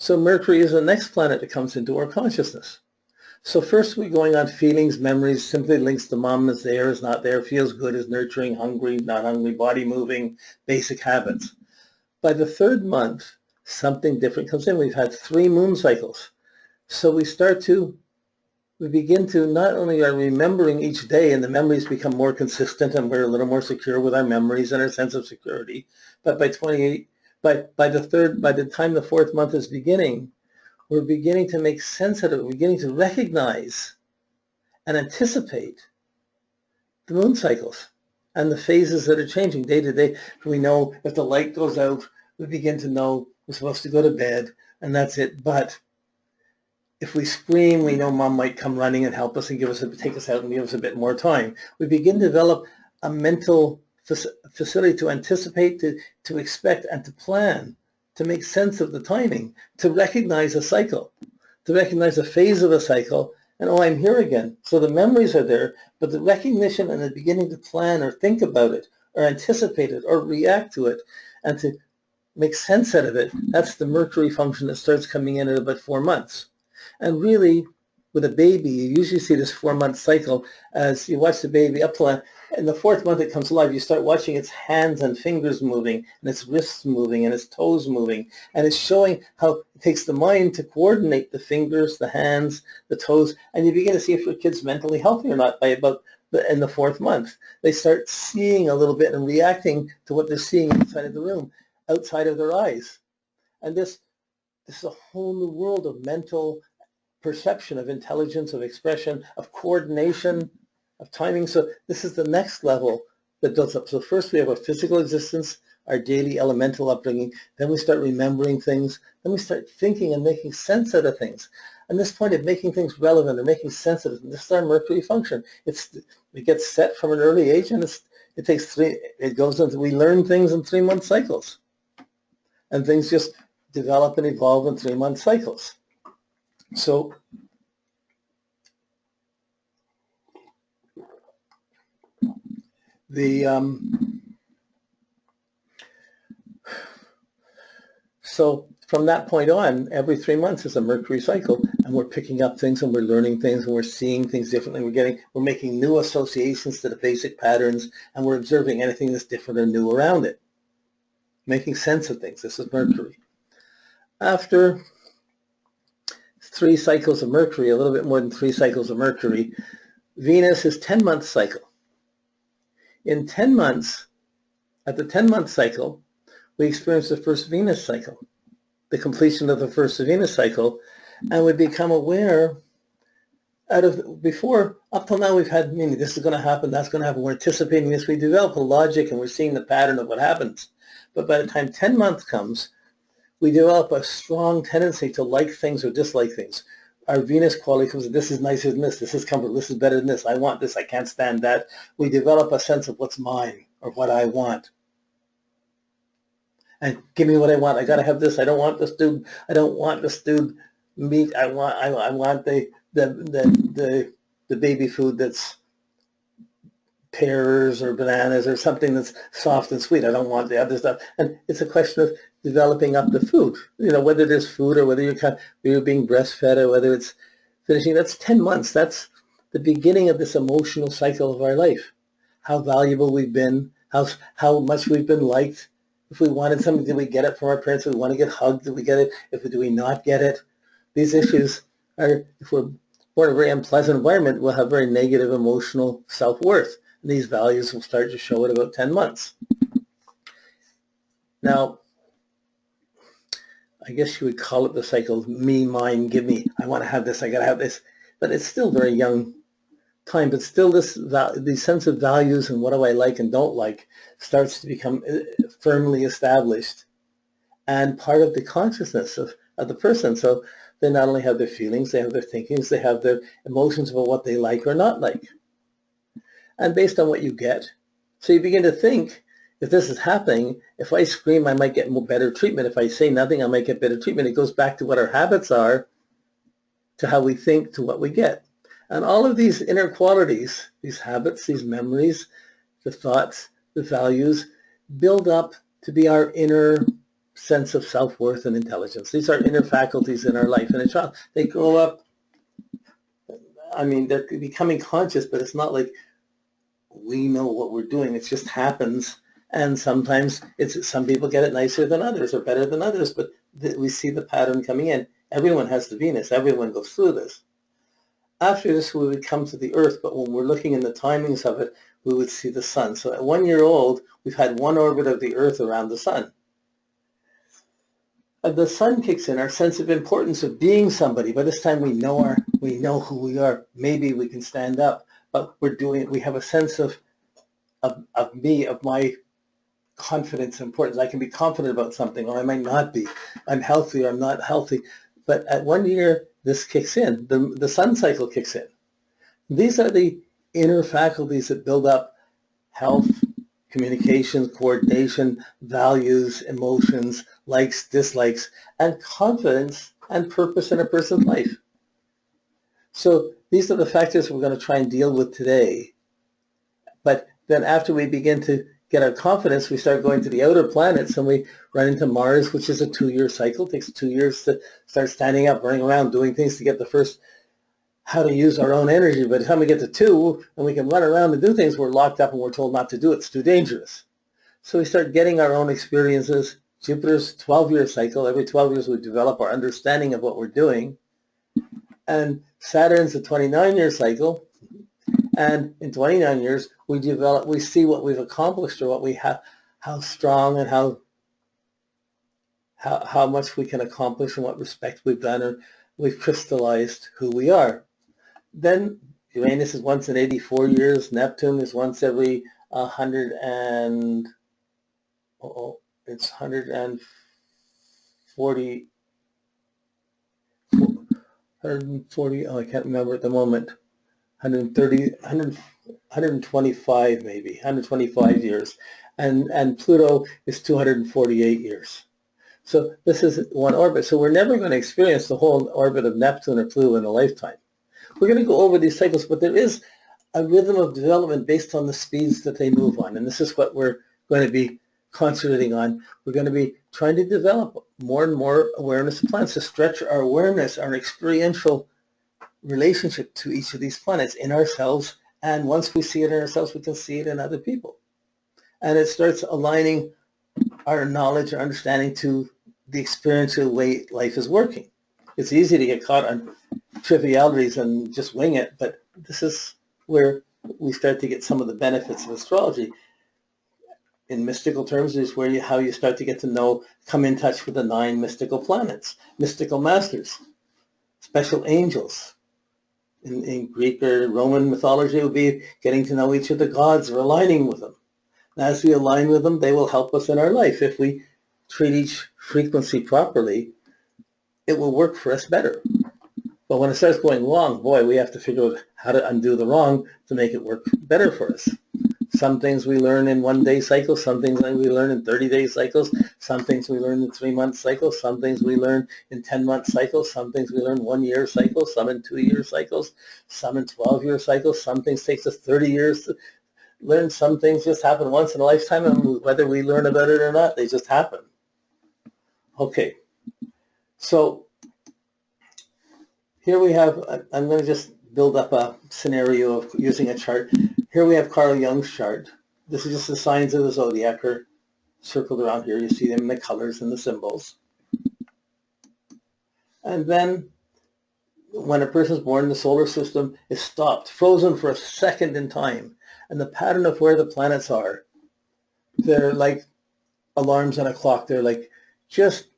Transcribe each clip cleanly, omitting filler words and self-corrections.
So Mercury is the next planet that comes into our consciousness. So first we're going on feelings, memories, simply links to mom is there, is not there, feels good, is nurturing, hungry, not hungry, body moving, basic habits. By the third month, something different comes in. We've had 3 moon cycles. So we begin to not only are remembering each day and the memories become more consistent and we're a little more secure with our memories and our sense of security, but by the time the 4th month is beginning, we're beginning to make sense of it. We're beginning to recognize and anticipate the moon cycles and the phases that are changing day to day. We know if the light goes out, we begin to know we're supposed to go to bed, and that's it. But if we scream, we know mom might come running and help us and take us out and give us a bit more time. We begin to develop a mental facility to anticipate, to expect, and to plan, to make sense of the timing, to recognize a cycle, to recognize a phase of a cycle, and oh, I'm here again. So the memories are there, but the recognition and the beginning to plan or think about it or anticipate it or react to it and to make sense out of it, that's the Mercury function that starts coming in at about 4 months. And really, with a baby, you usually see this 4-month cycle as you watch the baby up to in the 4th month it comes alive. You start watching its hands and fingers moving, and its wrists moving, and its toes moving, and it's showing how it takes the mind to coordinate the fingers, the hands, the toes, and you begin to see if your kid's mentally healthy or not by about in the 4th month. They start seeing a little bit and reacting to what they're seeing inside of the room, outside of their eyes, and this is a whole new world of mental perception, of intelligence, of expression, of coordination, of timing. So this is the next level that builds up. So first we have our physical existence, our daily elemental upbringing. Then we start remembering things. Then we start thinking and making sense out of things. And this point of making things relevant or making sense of it, this is our Mercury function. It gets set from an early age, and we learn things in 3-month cycles. And things just develop and evolve in 3-month cycles. So so from that point on, every 3 months is a Mercury cycle, and we're picking up things and we're learning things and we're seeing things differently. We're making new associations to the basic patterns, and we're observing anything that's different or new around it, making sense of things. This is Mercury. After 3 cycles of Mercury, a little bit more than 3 cycles of Mercury, Venus is 10-month cycle. In 10 months, at the 10-month cycle, we experience the first Venus cycle, the completion of the first Venus cycle, and we become aware up till now we've had, this is going to happen, that's going to happen, we're anticipating this, we develop a logic and we're seeing the pattern of what happens. But by the time 10 months comes, we develop a strong tendency to like things or dislike things. Our Venus quality comes, this is nicer than this is comfortable, this is better than this, I want this, I can't stand that. We develop a sense of what's mine or what I want. And give me what I want, I gotta have this, I don't want this dude meat, I want the baby food that's pears or bananas or something that's soft and sweet. I don't want the other stuff. And it's a question of developing up the food, whether there's food or whether you're being breastfed or whether it's finishing. That's 10 months. That's the beginning of this emotional cycle of our life. How valuable we've been, how much we've been liked. If we wanted something, did we get it from our parents? Did we want to get hugged? Did we get it? Do we not get it? These issues are, if we're born in a very unpleasant environment, we'll have very negative emotional self-worth. And these values will start to show at about 10 months. Now, I guess you would call it the cycle of me, mine, give me. I want to have this, I got to have this. But it's still very young time. But still the sense of values and what do I like and don't like starts to become firmly established and part of the consciousness of the person. So they not only have their feelings, they have their thinkings, they have their emotions about what they like or not like. And based on what you get, so you begin to think, if this is happening, if I scream, I might get better treatment. If I say nothing, I might get better treatment. It goes back to what our habits are, to how we think, to what we get. And all of these inner qualities, these habits, these memories, the thoughts, the values, build up to be our inner sense of self-worth and intelligence. These are inner faculties in our life. And a child, they grow up, I mean, they're becoming conscious, but it's not like we know what we're doing. It just happens. And sometimes some people get it nicer than others or better than others, but we see the pattern coming in. Everyone has the Venus. Everyone goes through this. After this, we would come to the Earth, but when we're looking in the timings of it, we would see the Sun. So at 1 year old, we've had one orbit of the Earth around the Sun. The Sun kicks in, our sense of importance of being somebody. By this time, we know who we are. Maybe we can stand up, but we have a sense of my confidence and importance. I can be confident about something, or I might not be. I'm healthy or I'm not healthy. But at 1 year, this kicks in. The Sun cycle kicks in. These are the inner faculties that build up health, communication, coordination, values, emotions, likes, dislikes, and confidence and purpose in a person's life. So these are the factors we're going to try and deal with today. But then after we begin to get our confidence, we start going to the outer planets and we run into Mars, which is a 2-year cycle. It takes 2 years to start standing up, running around, doing things to get the first how to use our own energy. By the time we get to 2 and we can run around and do things, we're locked up and we're told not to do it. It's too dangerous. So we start getting our own experiences. Jupiter's 12-year cycle. Every 12 years we develop our understanding of what we're doing. And Saturn's a 29-year cycle. And in 29 years, we see what we've accomplished or what we have, how strong and how much we can accomplish and what respect we've done, or we've crystallized who we are. Then Uranus is once in 84 years. Neptune is once every 140, I can't remember at the moment. 125 maybe, 125 years. And Pluto is 248 years. So this is one orbit. So we're never going to experience the whole orbit of Neptune or Pluto in a lifetime. We're going to go over these cycles, but there is a rhythm of development based on the speeds that they move on. And this is what we're going to be concentrating on. We're going to be trying to develop more and more awareness of planets to stretch our awareness, our experiential relationship to each of these planets in ourselves. And once we see it in ourselves, we can see it in other people. And it starts aligning our knowledge or understanding to the experiential way life is working. It's easy to get caught on trivialities and just wing it, but this is where we start to get some of the benefits of astrology. In mystical terms, is where how you start to get to know, come in touch with the 9 mystical planets, mystical masters, special angels. In Greek or Roman mythology, it would be getting to know each of the gods or aligning with them. And as we align with them, they will help us in our life. If we treat each frequency properly, it will work for us better. But when it starts going wrong, boy, we have to figure out how to undo the wrong to make it work better for us. Some things we learn in 1-day cycles, some things we learn in 30-day cycles, some things we learn in 3-month cycles, some things we learn in 10-month cycles, some things we learn 1-year cycles, some in 2-year cycles, some in 12-year cycles, some things takes us 30 years to learn, some things just happen once in a lifetime, and whether we learn about it or not, they just happen. Okay, so here we have, I'm going to just build up a scenario of using a chart. Here we have Carl Jung's chart. This is just the signs of the zodiac are circled around here. You see them in the colors and the symbols. And then when a person's born, the solar system is stopped, frozen for a second in time. And the pattern of where the planets are, they're like alarms on a clock. They're like just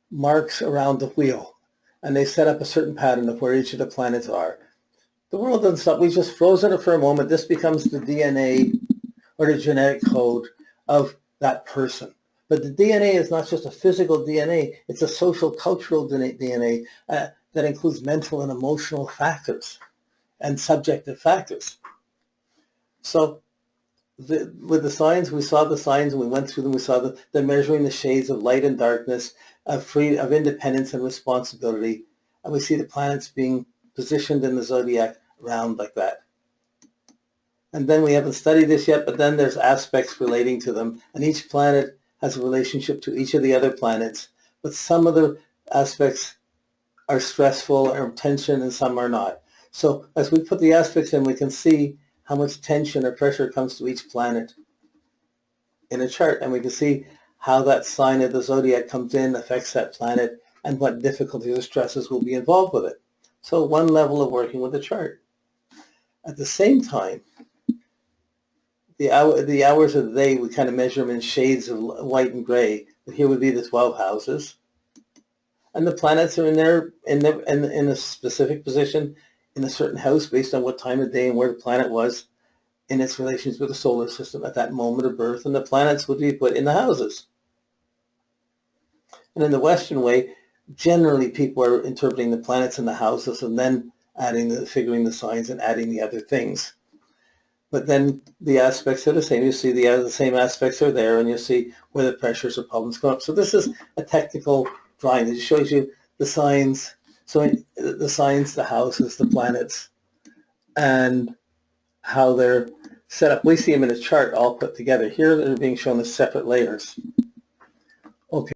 marks around the wheel. And they set up a certain pattern of where each of the planets are. The world doesn't stop. We just frozen it for a moment. This becomes the DNA or the genetic code of that person. But the DNA is not just a physical DNA. It's a social, cultural DNA that includes mental and emotional factors and subjective factors. So with the signs, we saw the signs and we went through them. We saw the measuring the shades of light and darkness, of independence and responsibility. And we see the planets being positioned in the zodiac around like that. And then we haven't studied this yet, but then there's aspects relating to them. And each planet has a relationship to each of the other planets, but some of the aspects are stressful or tension and some are not. So as we put the aspects in, we can see how much tension or pressure comes to each planet in a chart, and we can see how that sign of the zodiac comes in, affects that planet, and what difficulties or stresses will be involved with it. So one level of working with the chart. At the same time, the hours of the day, we kind of measure them in shades of white and gray. But here would be the 12 houses. And the planets are in a specific position in a certain house based on what time of day and where the planet was in its relations with the solar system at that moment of birth, and the planets would be put in the houses. And in the Western way, generally people are interpreting the planets in the houses and then figuring the signs and adding the other things. But then the aspects are the same. You see the same aspects are there, and you see where the pressures or problems come up. So this is a technical drawing that shows you the signs. So the signs, the houses, the planets, and how they're set up. We see them in a chart all put together. Here they're being shown as separate layers. Okay.